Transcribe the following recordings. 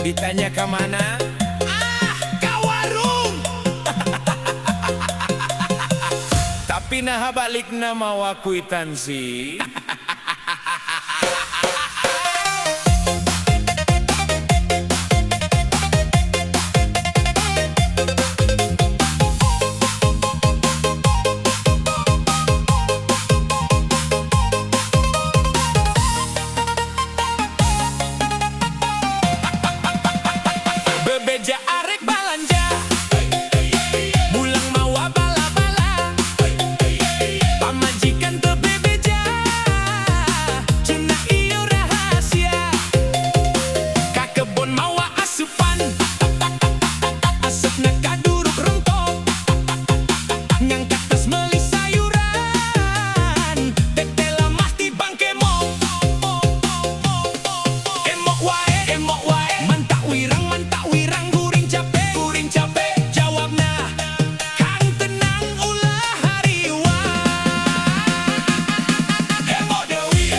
Ditanya ke mana? Ke warung. Tapi nah balik nama kwitansi. Bebeja arek balanja, bulang mawa bala-bala, pamajikan teu bebeja, cenah ieu rahasia. Ka kebon mawa asupan, asupna kaduruk rontok, ngangkat tos meuli sayuran, tete lemah tibang kemok. Emok wae, mantak wirang guring capek, jawabna kang tenang ulah hariwang. Emok Dewi,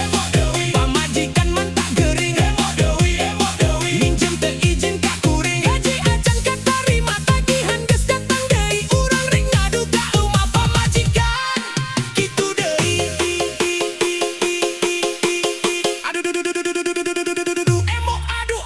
pamajikan mantak gering. Emok Dewi, minjem teu izin ka kuring. Gaji acan katarima tagihan geus datang deui, urang rek ngadu ka eumah pamajikan. Kitu deui. Aduh emok, aduh.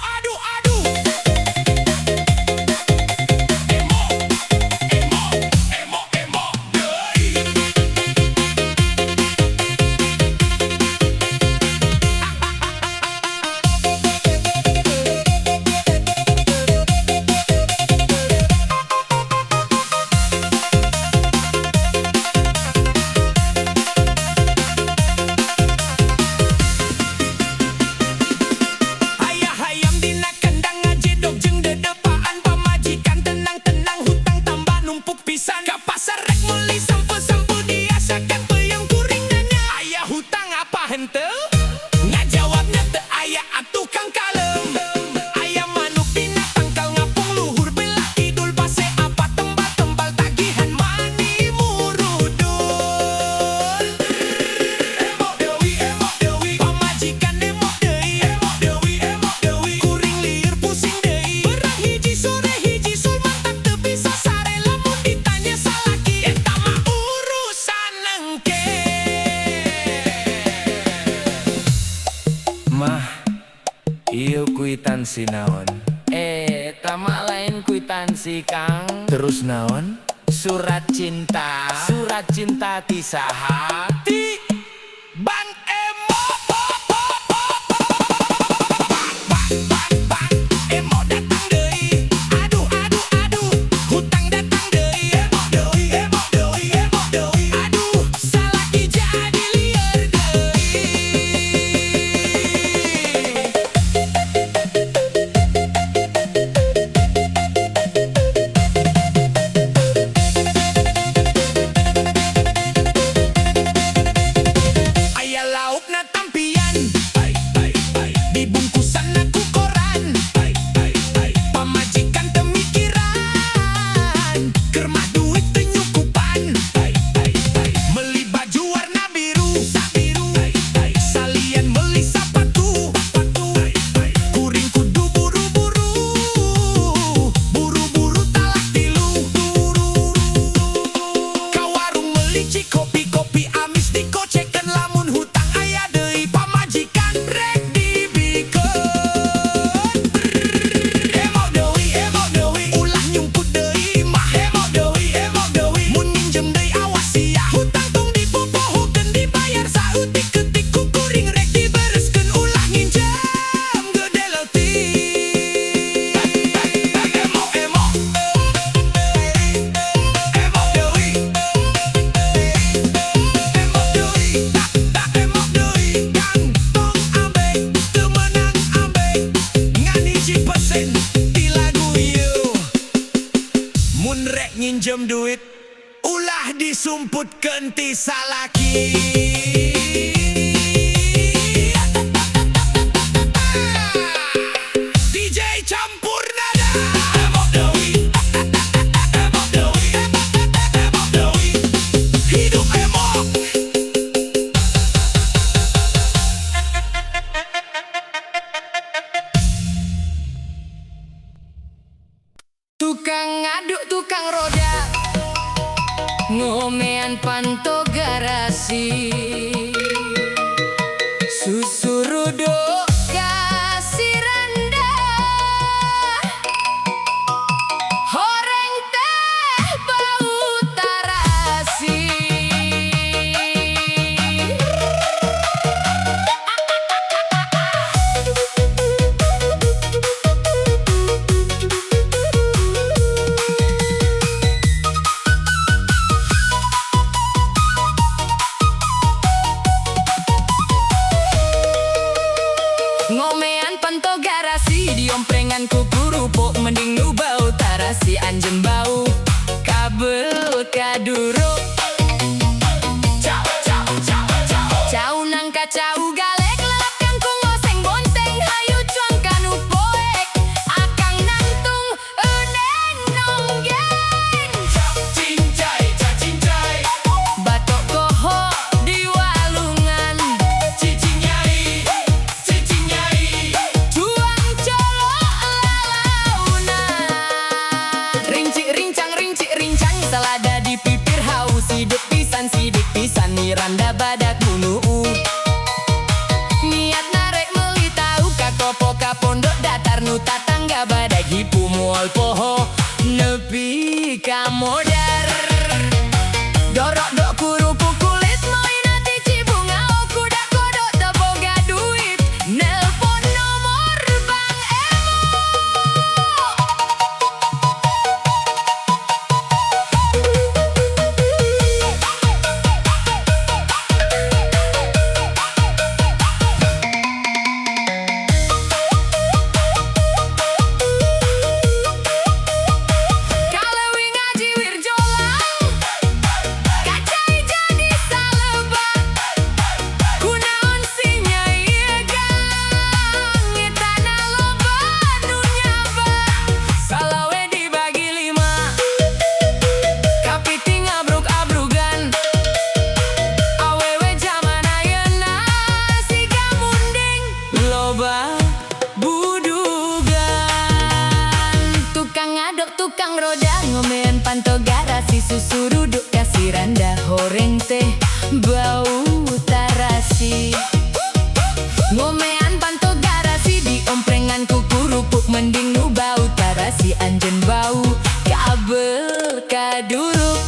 Ayah hayam dina kendang ngajedog jeung dedepaan pamajikan tenang-tenang hutang tambah numpuk pisan. Ka pasar rek meuli sampo-sampo diasakeun peuyeum kuring nanya. Aya hutang apa henteu? Ngajawabna teu aya atuh kang kalem. Aya manuk dina tangkal ngapung luhur belah kidul pase apa tembal-tembal tagihan mani murudul. Emok Dewi, pamajikan emok deui. Kuring lieur pusing deui. Beurang hiji sore hiji sul mantap teu bisa sare lamun ditanya salaki eta mah urusan engke. Mah, ieu kwitansi naon? Eta mah lain kwitansi Kang. Terus naon? Surat cinta ti saha? Ti Bang Emok. Bang, emok datang deui. Aduh, hutang datang deui. Emok deui. Aduh, salaki jadi lieur deui. Aya laukna tampian, dibungkusan aku koran. Pamajikan teu mikiran, keur mah duit teu nyukupan. Meuli baju warna biru, salian meuli sapatu. Kuring kudu buru-buru talak tilu. Ka warung meuli kopi amis dikocekeun lamun hutang aya deui pamajikan rek dibikeun. Emok Dewi, ulah nyumput deui mah. Emok Dewi, mun minjem deui awas sia. Hutang tong dipopohokeun dibayar saeutik-eutik ku kuring rek dibereskeun ulah nginjem gede leutik. Emok Dewi, Kang tong ambek teu meunang ambek ngan hiji pesen di lagu ieu. Mun rek nginjem duit ulah disumputkeun ti salaki. Tukang ngaduk tukang roda, ngomean panto garasi, susuruduk kasih rendah, horeng teh bau tarasi. Ngomean panto garasi, diomprengan kuku rupuk, mending nu bau tarasi anjen bau kabel kaduruk. Cau nangka cau galek, lelap kangkung oseng bonteng, hayu cuang kanu poek, akang nantung eneng nonggeng. Cincai, Batok koho di walungan, cicing nyai, cuang colok lalaunan. Rinci rincang, selada di pipir haus, sidik pisan miranda badak gunuu. Niat narek meli tau kakopo kapondok datar nu tatangga badak hipu mual poho nepi kamodar. Dorok dok kurupu kulit moinati cibunga, oku dak kodok teboga duit, nelpon nomor Bang Emo. Kalewi ngaji wirjolang, kacai jadi salebat, kunaon si nyai egang, etana loba nu nyabat. Salawe dibagi 5, kapiting abruk-abrugan, awewe jaman ayeuna siga munding loba budugan. Tukang ngadok tukang roda, ngomean panto garasi, susuruduk kasih randa, horeng teh bau tarasi. Ngomean panto garasi, diomprengan kuku rupuk, mending nu bau tarasi anjen bau kabel kaduruk.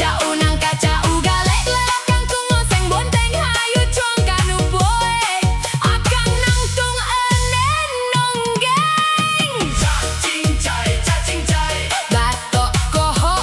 Cau nangka cau galek, lelap kangkung oseng bonteng, hayu cuang kanu poek, akang nangtung enen nonggeng. cincai, Batok koho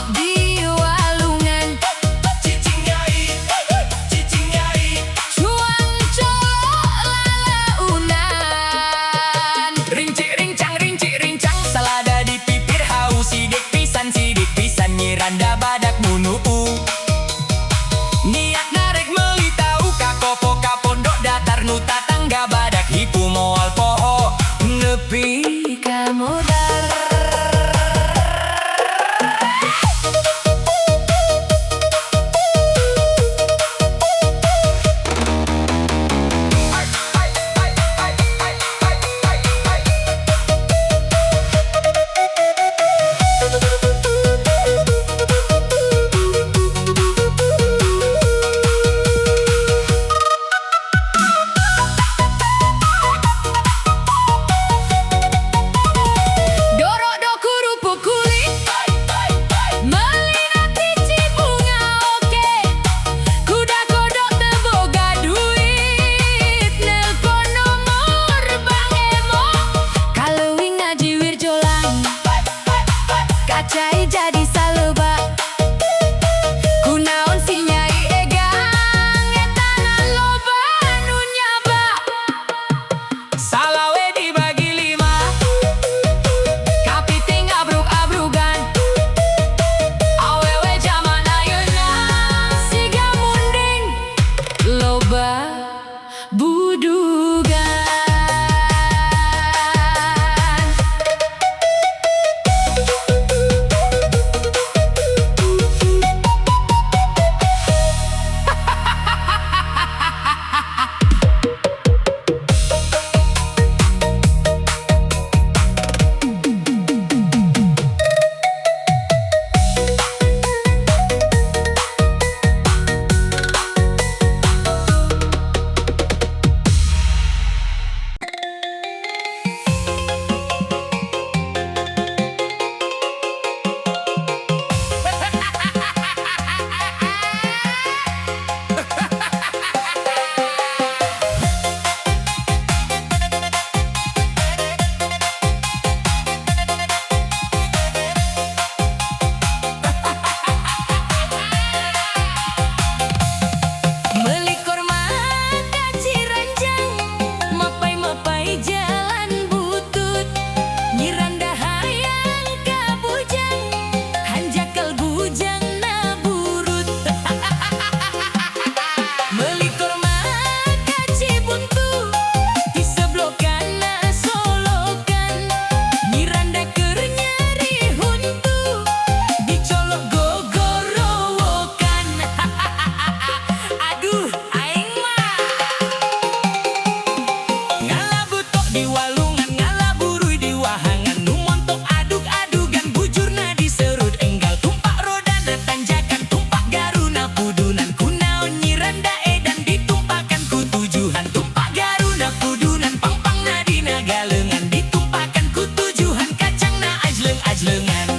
di walungan ngalaburui di wahangan nu montok aduk-adugan bujurna diserut enggal tumpak rodana tanjakan tumpak garuna pudunan kunaon nyiranda edan ditumpakan ku tujuhan tumpak garuna pudunan pangpangna dina galengan ditumpakan ku tujuhan kacangna ajleng-ajlengan.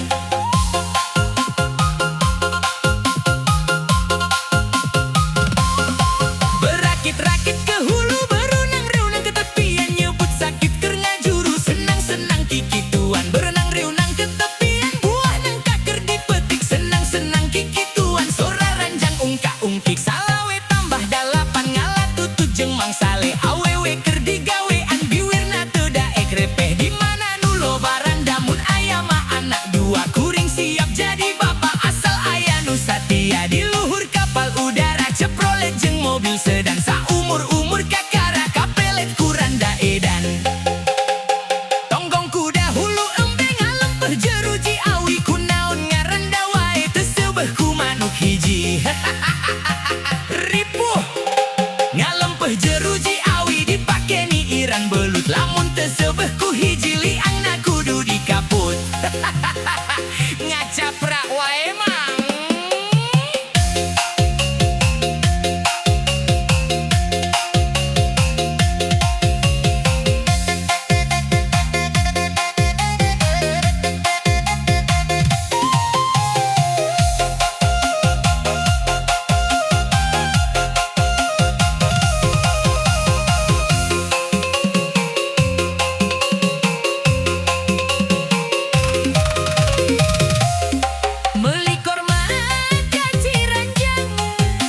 Berakit-rakit ke hulu berenang-renang ke tepian nyebut sakit keur ngajuru senang-senang kikituan berenang reunang ke tepian buah nangka keur dipetik senang-senang kikituan sora ranjang ungka-ungkik salawe tambah dalapan ngalah tutut jeung mangsale awewe keur digawean biwirna teu daek repeh di mana nu lobaran damun aya mah anak dua kuring siap jadi bapak asal aya nu satia di luhur kapal udara ceprolet jeung mobil sedan saumur-umur kakara kapelet kuranda edan tonggong kuda hulu embeng ngalempeh jeruji awi kunaon ngaranda wae teu seubeuh ku manuk hiji ripuh ngalempeh jeruji awi dipake ni iran belut lamun teu seubeuh ku hiji liangna kudu dikaput ngacaprak wae mang. Melikor maka ciranjang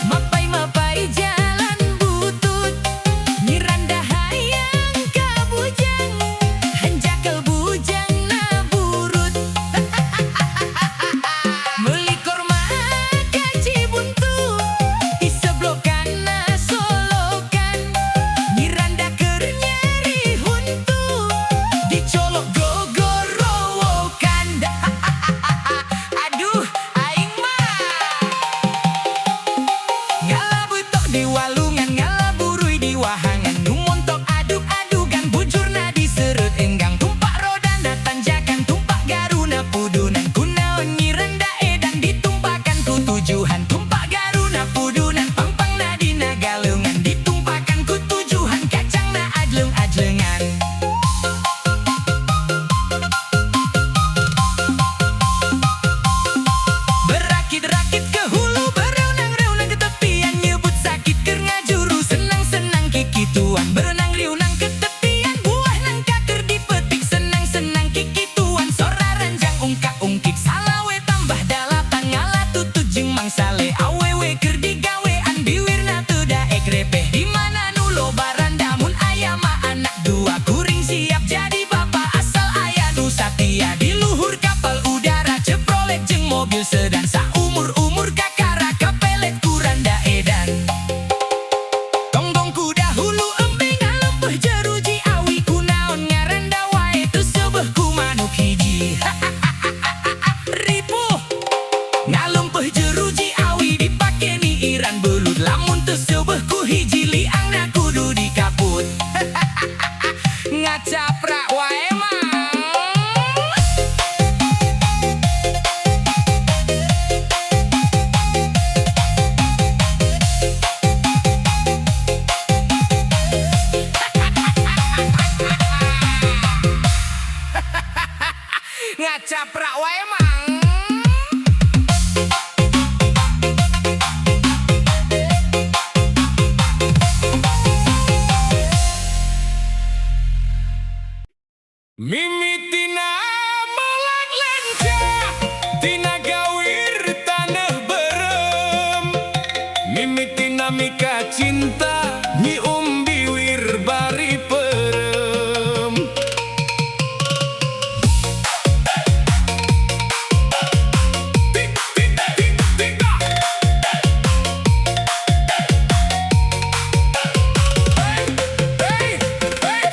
mapai-mapai jalan butut nyiranda hayang kabujang hanjakel bujang na burut melikor maka cibuntu diseblokan na solokan nyiranda keur nyeri huntu dicolok gogorowokan aduh aing mah ngalabutok di walungan ngalaburui di wahangan nu montok aduk-adugan bujurna diserut enggang tumpak rodana tanjakan tumpak garuna pudunan kunaon nyiranda edan ditumpakan ku tujuhan tumpak garuna pudunan pangpangna dina galungan ditumpakan ku tujuhan kacangna ajleng-ajlengan. Berakit-rakit ke hulu berenang-renang ke tepian nyebut sakit keur ngajuru senang-senang kikituan berenang reunang ke tepian buah nangka keur dipetik senang-senang kikituan sora ranjang ungka-ungkik salawe tambah dalapan ngalah tutut jeung mangsale awewe keur digawean biwirna teu daek repeh di mana nu lobaran damun aya mah anak dua kuring siap jadi bapak asal aya nu satia di luhur kapal udara ceprolet jeung mobil sedan saumur-umur kakara kapelet kuranda edan tonggong kuda hulu embeng ngalempeh jeruji awi kunaon ngaranda wae teu seubeuh ku manuk hiji ripuh ngalempeh jeruji awi dipake ni iran belut lamun teu seubeuh ku hiji liangna kudu dikaput ngacaprak wae mang. Ngacaprak wae mang. Mimitina melak lenca tina gawir taneuh berem mimitina mika cinta nyium biwir bari perem tik tik tik tik hey hey hey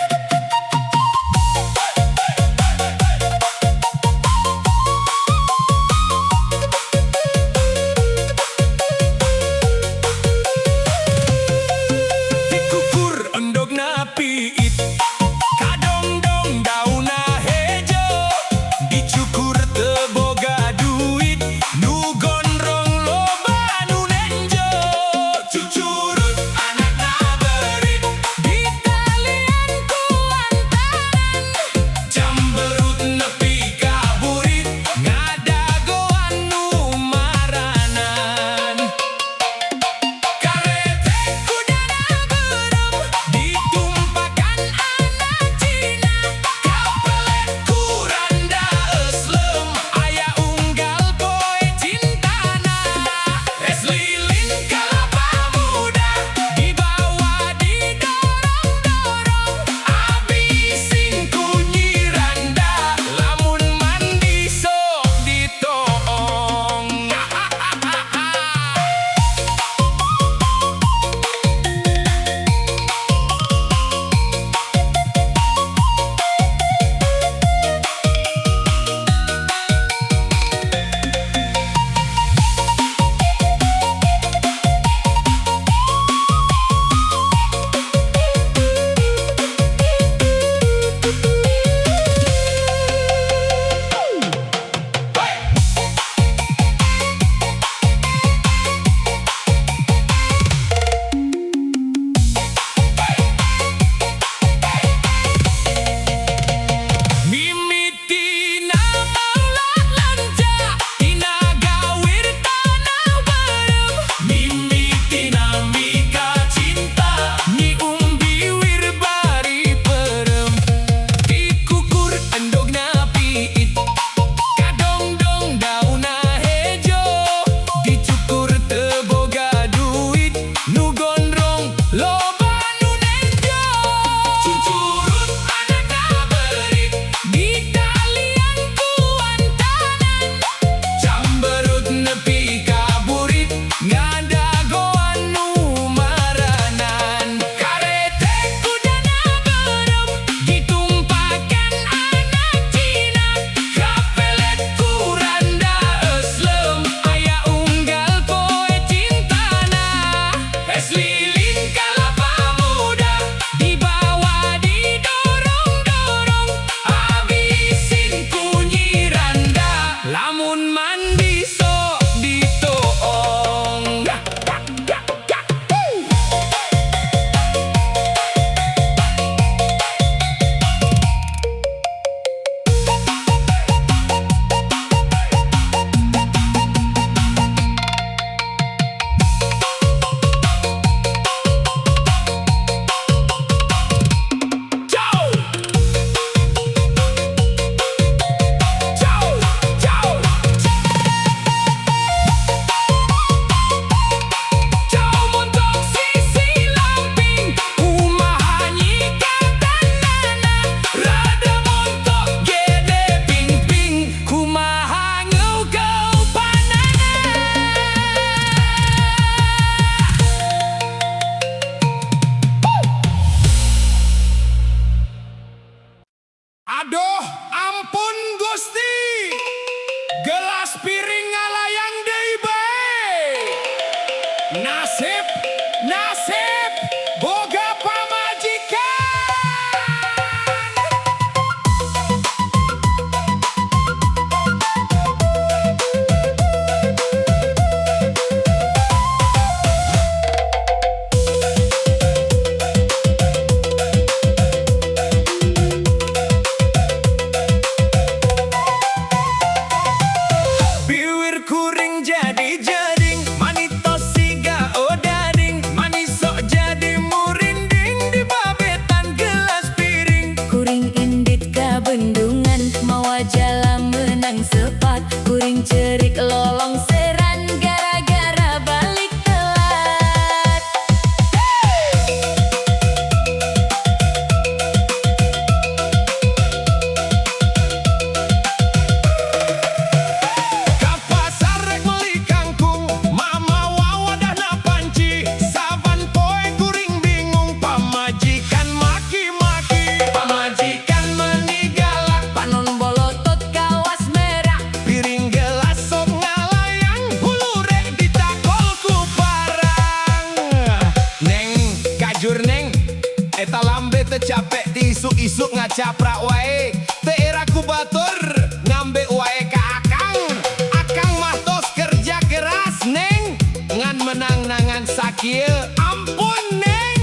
Aduh, ampun Gusti. Gelas piring ngalayang deui bae. Nasib, nasib boga pamajikan. Biwir kuring jadi jading, manito siga odading, manisok jadi murinding di babetan gelas piring. Kuring indit ka bendungan, mawa jala menang sepat. Kuring cerik lolong seran, gara-gara balik telat. Ka pasar rek meuli kangkung, mama wawadahna panci. Saban poe kuring bingung, pamajikan maki-maki. Pamajikan meuni galak, Panon bolotot kawas merah, piring gelas sok ngalayang, hulu rek ditakol ku parang. Neng, kajur neng, eta lambe teu capek ti isuk-isuk ngacaprak wae. Teu era ku batur ngambe wae ka akang. Akang mah tos kerja keras neng, ngan menang nangan sakieu. Ampun neng,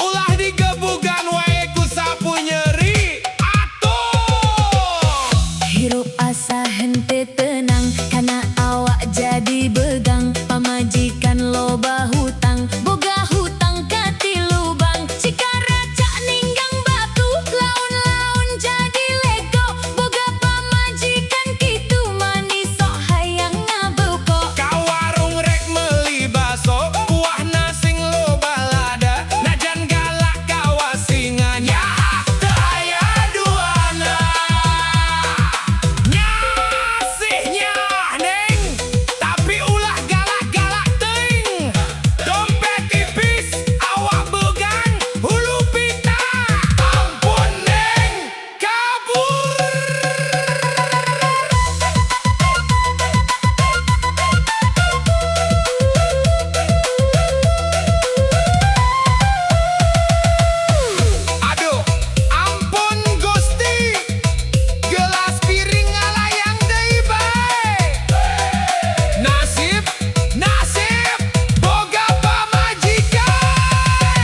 ulah digebugan wae ku sapu nyeri. Atuh. hirup asa hente tenang, karena awak jadi begang. Pamajikan loba hutang, boga hutang kati lubang. Cikaraca ninggang batu, laun-laun jadi lego. Boga pamajikan kitu manis sok hayang ngabeuko. Ka warung rek meuli baso, kuah nasing loba lada. Najan galak kawasingan, ya teu aya duana. Nyasihnya neng, tapi ulah galak-galak teuing. Dompet tipis, awak begang, hulu pita. Ampun neng, kabur. Aduh, ampun Gusti. Gelas piring ngalayang deui bae. Nasib, nasib boga pamajikan.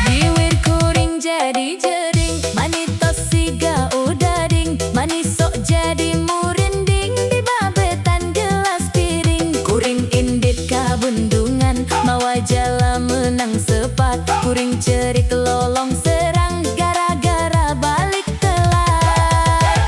Biwir kuring jadi jering, manito siga udading, manisok jadi murinding di babetan gelas piring. Kuring indit ka bendungan, mawa jala menang sepat. Kuring cerik lolong serang, gara-gara balik telat.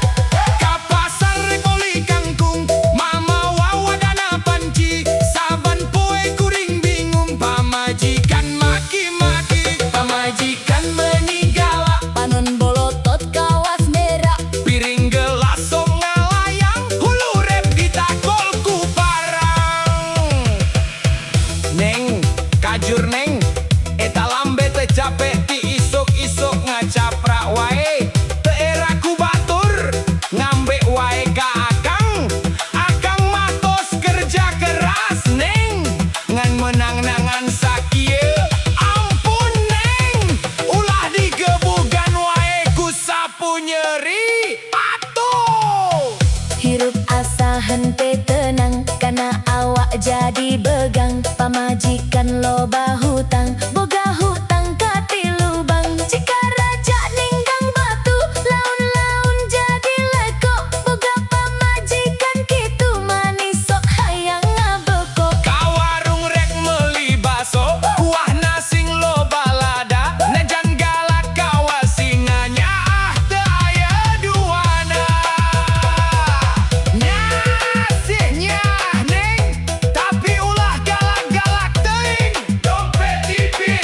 Ka pasar rek meuli kangkung, mama wawadana panci. Saban poe kuring bingung, pamajikan maki-maki. Pamajikan meuni galak, Panon bolotot kawas merah, piring gelas sok ngalayang, hulu rep ditakol ku parang. Neng, kajur neng, eta lambe teu capek ti isuk-isuk ngacaprak wae. Teu era ku batur ngambe wae ka akang. Akang mah tos kerja keras neng, ngan menang nangan sakieu. Ampun neng, ulah digebugan wae ku sapu nyeri. Atuh. hirup asa hente tenang, karena awak jadi begang. Pamajikan loba hutang, boga hutang kati lubang. Cikaraca ninggang batu, laun-laun jadi leko. Boga pamajikan kitu manis sok hayang ngabeuko. Ka warung rek meuli baso, kuah nasing loba lada. Najan galak kawasingannya, ah teu aya duana. Nyasihnya neng, tapi ulah galak-galak teuing. Dompet tipis,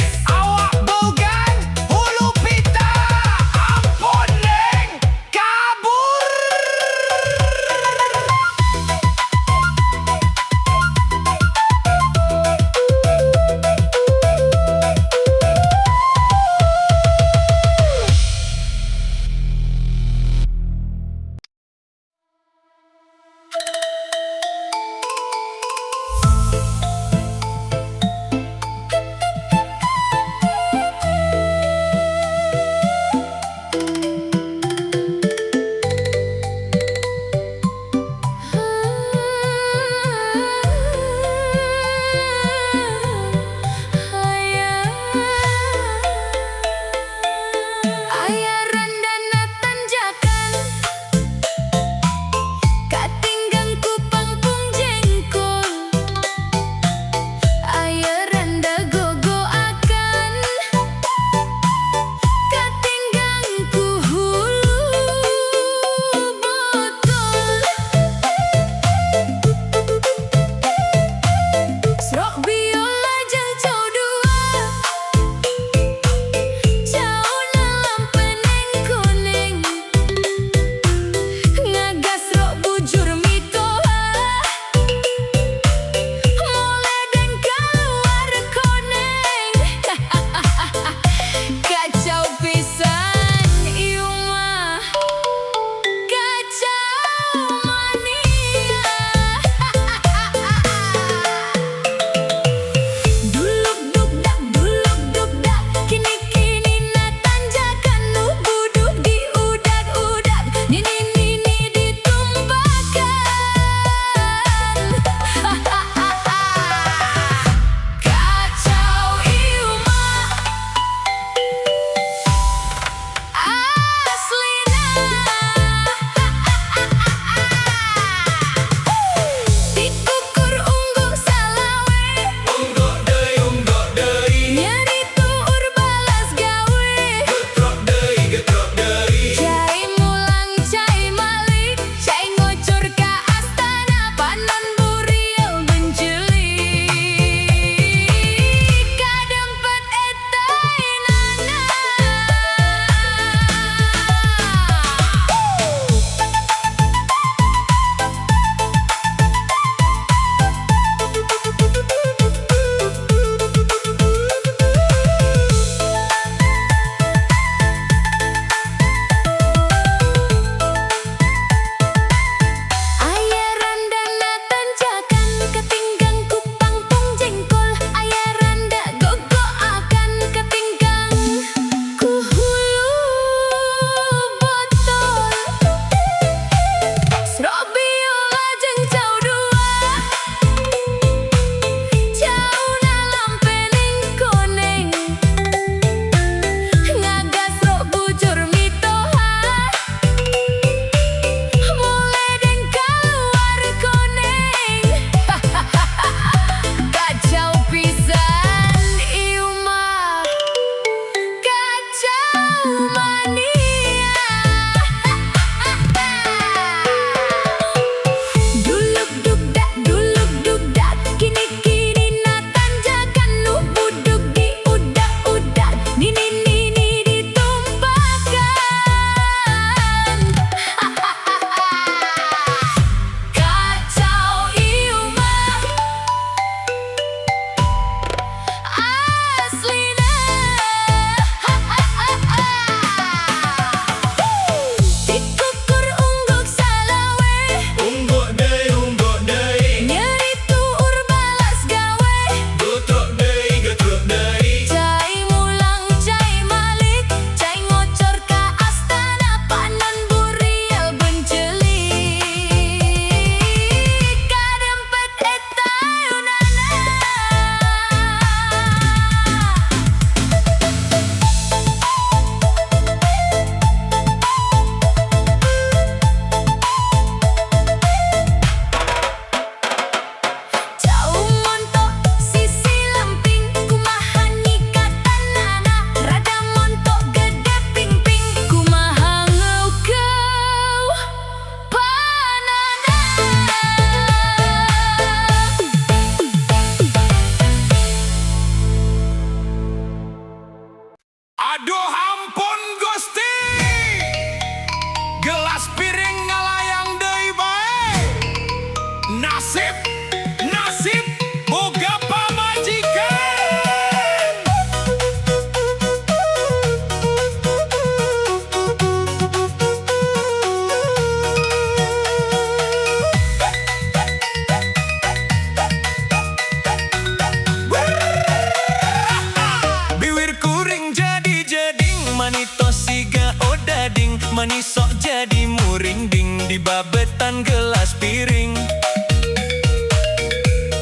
sok jadi muring ding di babetan gelas piring.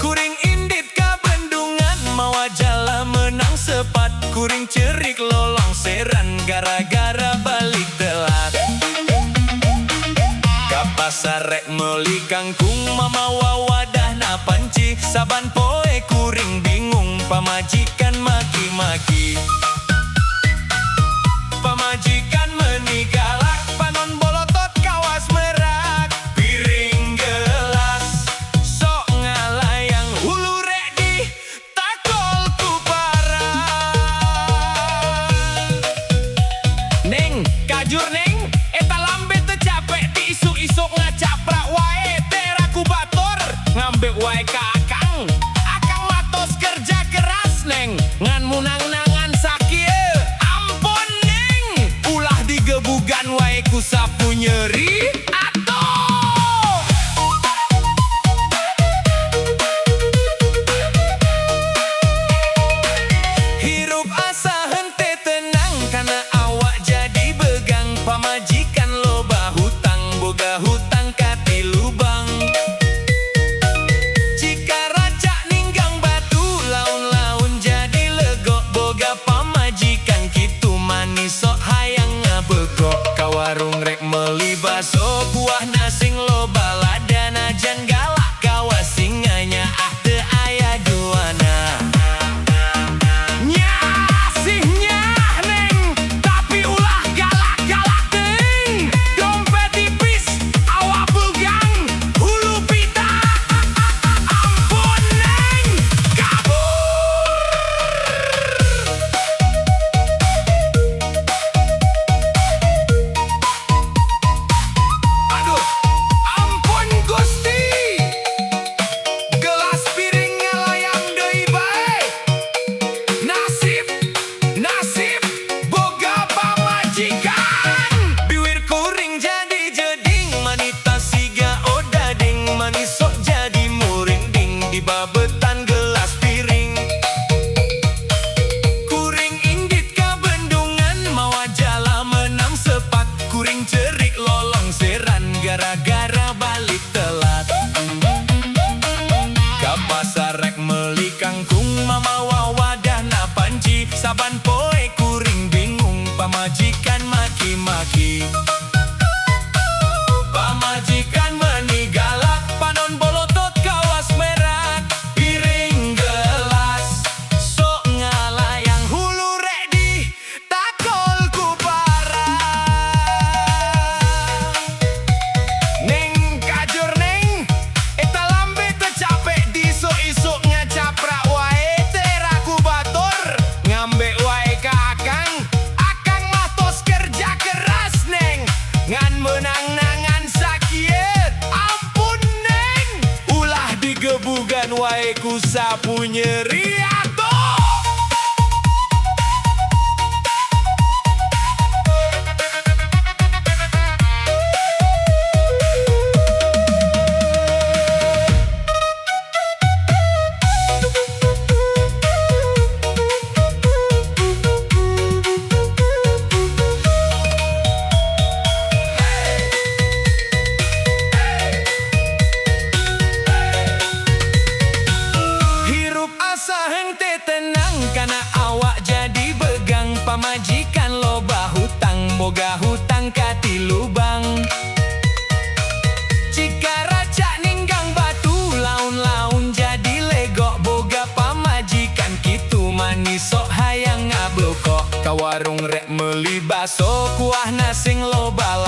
Kuring indit ka bendungan mawa jala menang sepat. Kuring cerik lolong seran gara-gara balik telat. Ka pasar rek meuli kangkung mamawa wadahna panci. Saban poe kuring bingung pamajikan maki-maki. Pamajikan meni galak panon bolotot kawas merak. Piring gelas sok ngalayang hulu rek di takol ku parah. Neng kajur neng eta lambe teu capek di isu-isuk ngacaprak wae tera ku batur ngambe wae ka akang. Akang matos kerja keras neng ngan munang-nangan sakieu. Ampun neng ulah digebugan wae ku sapu nyeri atuh. Hirup asa hente tenang kana awak jadi begang. Pamajikan loba hutang boga hutang kati lubang. Jika raja ninggang batu laun-laun jadi legok. Boga pamajikan kitu manis sok hayang ngabegok. Ka warung rek meuli baso kuah nasing loba lada najan galak kawas singanya ah teu aya duana. Nyah sih nyah neng tapi ulah galak-galak teuing. Dompet tipis awak bugang hulu pita. Ampun neng kabur. Aduh ampun Gusti. Gelas piring ngalayang deui bae. Nasib, nasib boga pamajikan. Biwir kuring jadi jeding manita siga odading. Manis sok jadi muring ding di babetan gelas piring. Kuring indit ka bendungan mawa jala menang sepat. Kuring cerik lolong seran gara-gara balik telat. Ka pasar rek meuli kangkung mamawa wadahna panci. Saban poe kuring bingung pamajikan maki-maki. Pamajikan meni galak panon bolotot kawas merak. Piring gelas sok ngalayang hulu rek di takol ku parah. Neng kajur neng eta lambe teu capek di isuk-isuk ngacaprak wae tera ku batur ngambe wae ka akang. Akang mah tos kerja keras neng ngan menang-nangan sakieu. Ampun neng ulah digebugan wae ku sapu nyeri atuh. Hirup asa hente tenang kana awak jadi begang. Pamajikan loba hutang boga hutang kati lubang. Jika raja ninggang batu laun-laun jadi legok. Boga pamajikan kitu manis sok hayang ngablokok. Ka warung rek meuli baso kuah nasing loba